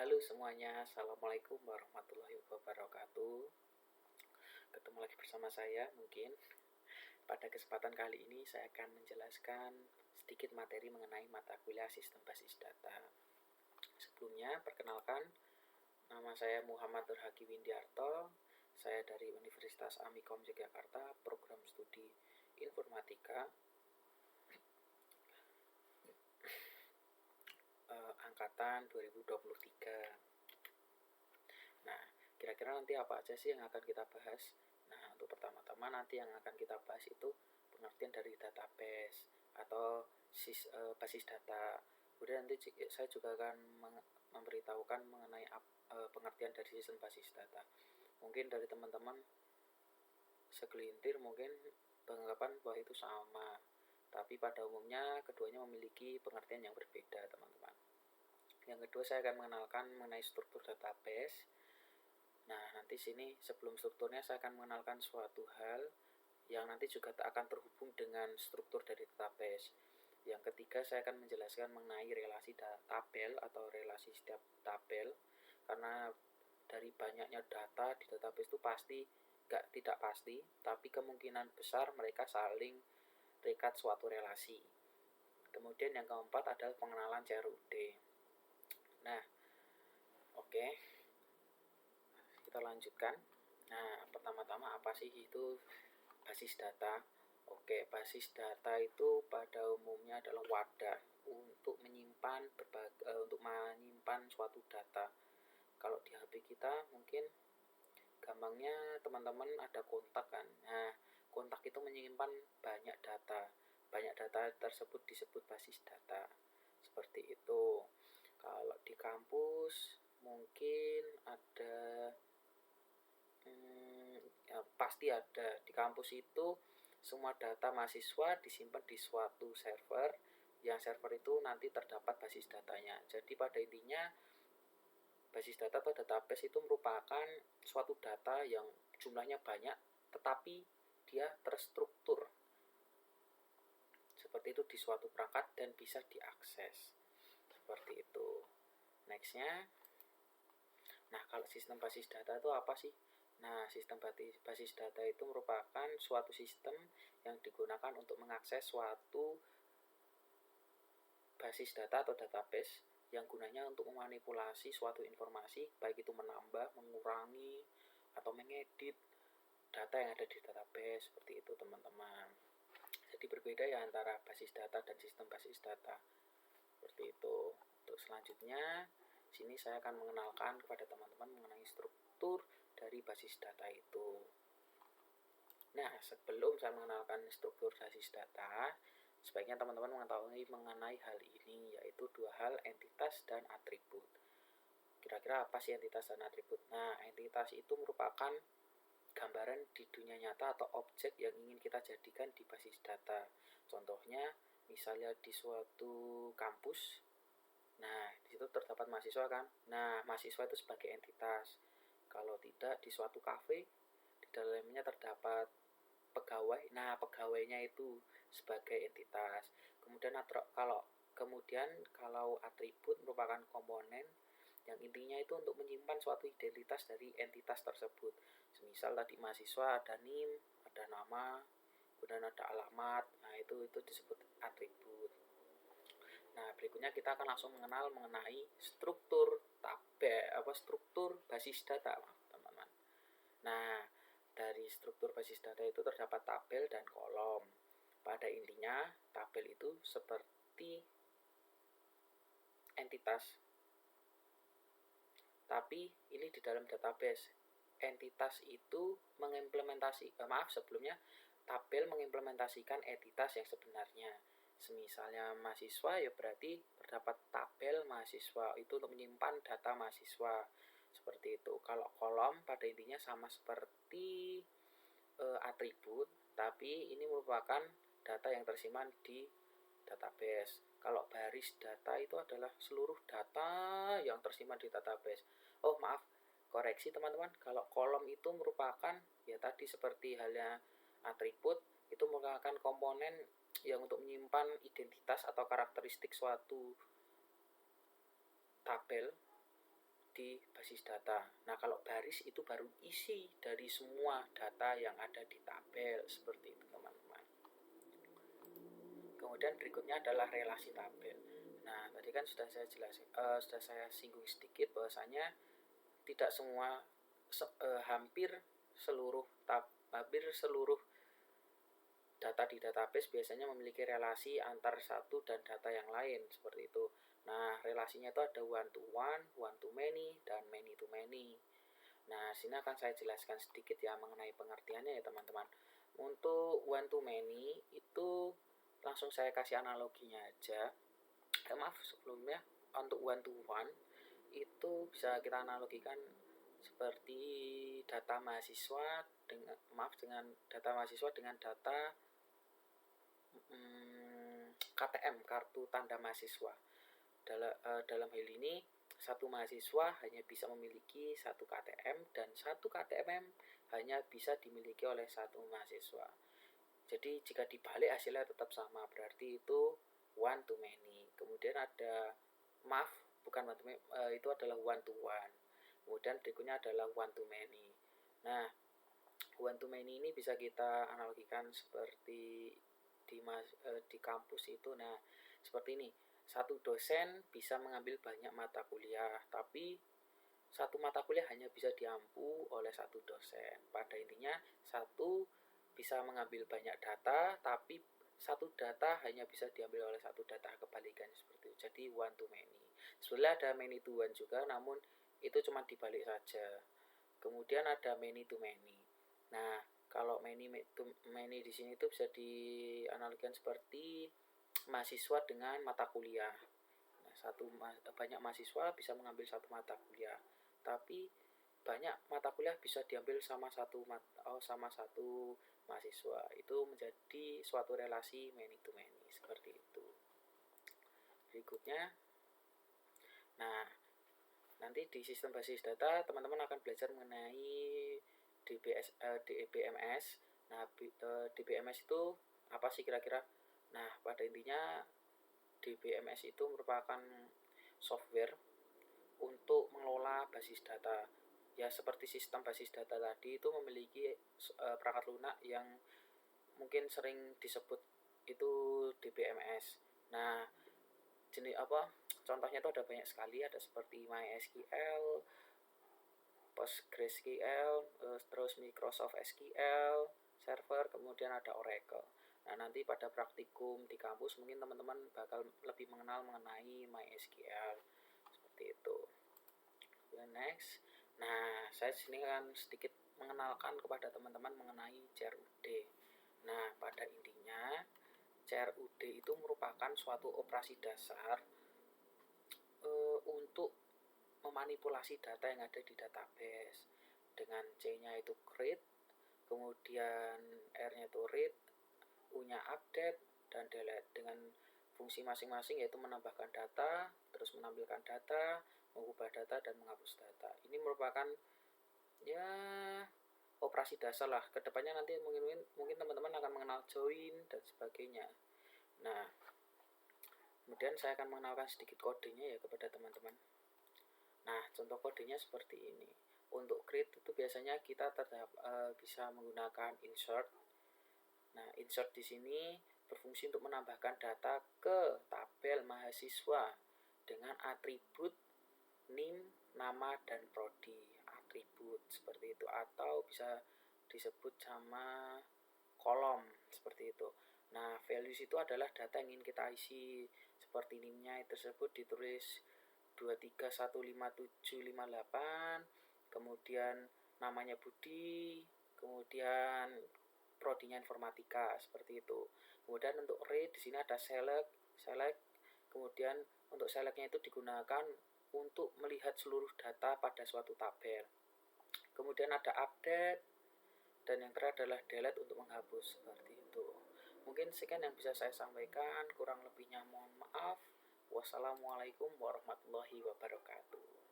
Halo semuanya, Assalamualaikum warahmatullahi wabarakatuh. Ketemu lagi bersama saya mungkin. Pada kesempatan kali ini saya akan menjelaskan sedikit materi mengenai mata kuliah sistem basis data. Sebelumnya, perkenalkan, nama saya Muhammad Nurhaki Windiarto. Saya dari Universitas Amikom Yogyakarta, program studi Informatika. Angkatan 2023. Nah, kira-kira nanti apa aja sih yang akan kita bahas? Nah, untuk pertama-tama nanti yang akan kita bahas itu pengertian dari database atau basis data. Kemudian nanti saya juga akan memberitahukan mengenai pengertian dari sistem basis data. Mungkin dari teman-teman segelintir mungkin beranggapan bahwa itu sama, tapi pada umumnya keduanya memiliki pengertian yang berbeda, teman-teman. Yang kedua, saya akan mengenalkan mengenai struktur database. Nah, nanti sini sebelum strukturnya saya akan mengenalkan suatu hal yang nanti juga akan terhubung dengan struktur dari database. Yang ketiga, saya akan menjelaskan mengenai relasi tabel atau relasi setiap tabel, karena dari banyaknya data di database itu pasti tidak pasti, tapi kemungkinan besar mereka saling terikat suatu relasi. Kemudian yang keempat adalah pengenalan CRUD. Nah, oke. Kita lanjutkan. Nah, pertama-tama apa sih itu basis data? Oke, basis data itu pada umumnya adalah wadah untuk menyimpan suatu data. Kalau di HP kita mungkin gampangnya teman-teman ada kontak kan. Nah, kontak itu menyimpan banyak data. Banyak data tersebut disebut basis data. Seperti itu. Kalau di kampus mungkin ada pasti ada. Di kampus itu semua data mahasiswa disimpan di suatu server, yang server itu nanti terdapat basis datanya. Jadi pada intinya basis data atau database itu merupakan suatu data yang jumlahnya banyak tetapi dia terstruktur seperti itu di suatu perangkat dan bisa diakses seperti itu. Nextnya, nah kalau sistem basis data itu apa sih? Nah, sistem basis data itu merupakan suatu sistem yang digunakan untuk mengakses suatu basis data atau database yang gunanya untuk memanipulasi suatu informasi, baik itu menambah, mengurangi, atau mengedit data yang ada di database. Seperti itu, teman-teman. Jadi berbeda ya antara basis data dan sistem basis data. Seperti itu. Untuk selanjutnya, sini saya akan mengenalkan kepada teman-teman mengenai struktur dari basis data itu. Nah, sebelum saya mengenalkan struktur basis data, sebaiknya teman-teman mengetahui mengenai hal ini, yaitu dua hal, entitas dan atribut. Kira-kira apa sih entitas dan atribut? Nah, entitas itu merupakan gambaran di dunia nyata atau objek yang ingin kita jadikan di basis data. Contohnya, misalnya di suatu kampus, nah di situ terdapat mahasiswa kan. Nah, mahasiswa itu sebagai entitas. Kalau tidak, di suatu kafe, di dalamnya terdapat pegawai. Nah, pegawainya itu sebagai entitas. Kemudian kalau atribut merupakan komponen yang intinya itu untuk menyimpan suatu identitas dari entitas tersebut. Semisal tadi mahasiswa ada NIM, ada nama, kemudian ada alamat. Nah, itu disebut atribut. Nah, berikutnya kita akan langsung mengenal mengenai struktur struktur basis data, teman-teman. Nah, dari struktur basis data itu terdapat tabel dan kolom. Pada intinya, tabel itu seperti entitas. Tapi ini di dalam database. Entitas itu tabel mengimplementasikan entitas yang sebenarnya. Semisalnya mahasiswa, ya berarti terdapat tabel mahasiswa itu untuk menyimpan data mahasiswa. Seperti itu. Kalau kolom pada intinya sama seperti atribut, tapi ini merupakan data yang tersimpan di database. Kalau baris data itu adalah seluruh data yang tersimpan di database. Oh, maaf, koreksi teman-teman. Kalau kolom itu merupakan ya tadi seperti halnya atribut, itu merupakan komponen yang untuk menyimpan identitas atau karakteristik suatu tabel. di basis data. Nah, kalau baris itu baru isi dari semua data yang ada di tabel, seperti itu teman-teman. Kemudian berikutnya adalah relasi tabel. Nah, tadi kan sudah saya singgung sedikit bahwasanya tidak semua hampir seluruh data di database biasanya memiliki relasi antar satu dan data yang lain, seperti itu. Nah, relasinya itu ada one to many, dan many to many. Nah, sini akan saya jelaskan sedikit ya mengenai pengertiannya ya teman-teman. Untuk one to many itu langsung saya kasih analoginya aja. Maaf sebelumnya, untuk one to one itu bisa kita analogikan seperti data mahasiswa dengan data mahasiswa dengan data KTM, kartu tanda mahasiswa. Dalam hal ini satu mahasiswa hanya bisa memiliki satu KTM dan satu KTM hanya bisa dimiliki oleh satu mahasiswa. Jadi jika dibalik hasilnya tetap sama, berarti itu one to many. Kemudian ada bukan one to many, itu adalah one to one. Kemudian berikutnya adalah one to many. Nah, one to many ini bisa kita analogikan seperti di kampus itu. Nah, seperti ini. Satu dosen bisa mengambil banyak mata kuliah, tapi satu mata kuliah hanya bisa diampu oleh satu dosen. Pada intinya, satu bisa mengambil banyak data, tapi satu data hanya bisa diambil oleh satu data, kebalikannya seperti itu. Jadi one to many. Sebenarnya ada many to one juga, namun itu cuma dibalik saja. Kemudian ada many to many. Nah, kalau many to many di sini itu bisa dianalogikan seperti mahasiswa dengan mata kuliah. Nah, banyak mahasiswa bisa mengambil satu mata kuliah, tapi banyak mata kuliah bisa diambil sama satu mahasiswa. Itu menjadi suatu relasi many to many, seperti itu. Berikutnya, nah nanti di sistem basis data teman-teman akan belajar mengenai DBMS. Nah, DBMS itu apa sih kira-kira? Nah, pada intinya DBMS itu merupakan software untuk mengelola basis data. Ya, seperti sistem basis data tadi itu memiliki perangkat lunak yang mungkin sering disebut itu DBMS. Nah, contohnya itu ada banyak sekali, ada seperti MySQL, PostgreSQL, terus Microsoft SQL Server, kemudian ada Oracle. Nah, nanti pada praktikum di kampus mungkin teman-teman bakal lebih mengenal mengenai MySQL, seperti itu. Next. Nah, saya sini akan sedikit mengenalkan kepada teman-teman mengenai CRUD. Nah, pada intinya CRUD itu merupakan suatu operasi dasar untuk memanipulasi data yang ada di database. Dengan C-nya itu create, kemudian R-nya itu read, U-nya update, dan delete. Dengan fungsi masing-masing yaitu menambahkan data, terus menampilkan data, mengubah data, dan menghapus data. Ini merupakan ya operasi dasar lah. Kedepannya nanti mungkin teman-teman akan mengenal join dan sebagainya. Nah, kemudian saya akan mengenalkan sedikit kodenya ya kepada teman-teman. Nah, contoh kodenya seperti ini. Untuk create itu biasanya kita bisa menggunakan insert. Nah, insert di sini berfungsi untuk menambahkan data ke tabel mahasiswa dengan atribut NIM, nama, dan prodi. Atribut seperti itu, atau bisa disebut sama kolom seperti itu. Nah, values itu adalah data yang ingin kita isi, seperti NIM-nya tersebut ditulis 2315758, kemudian namanya Budi, kemudian prodinya informatika, seperti itu. Kemudian untuk read di sini ada select, kemudian untuk selectnya itu digunakan untuk melihat seluruh data pada suatu tabel. Kemudian ada update, dan yang terakhir adalah delete untuk menghapus, seperti itu. Mungkin sekian yang bisa saya sampaikan, kurang lebihnya mohon maaf. Wassalamualaikum warahmatullahi wabarakatuh.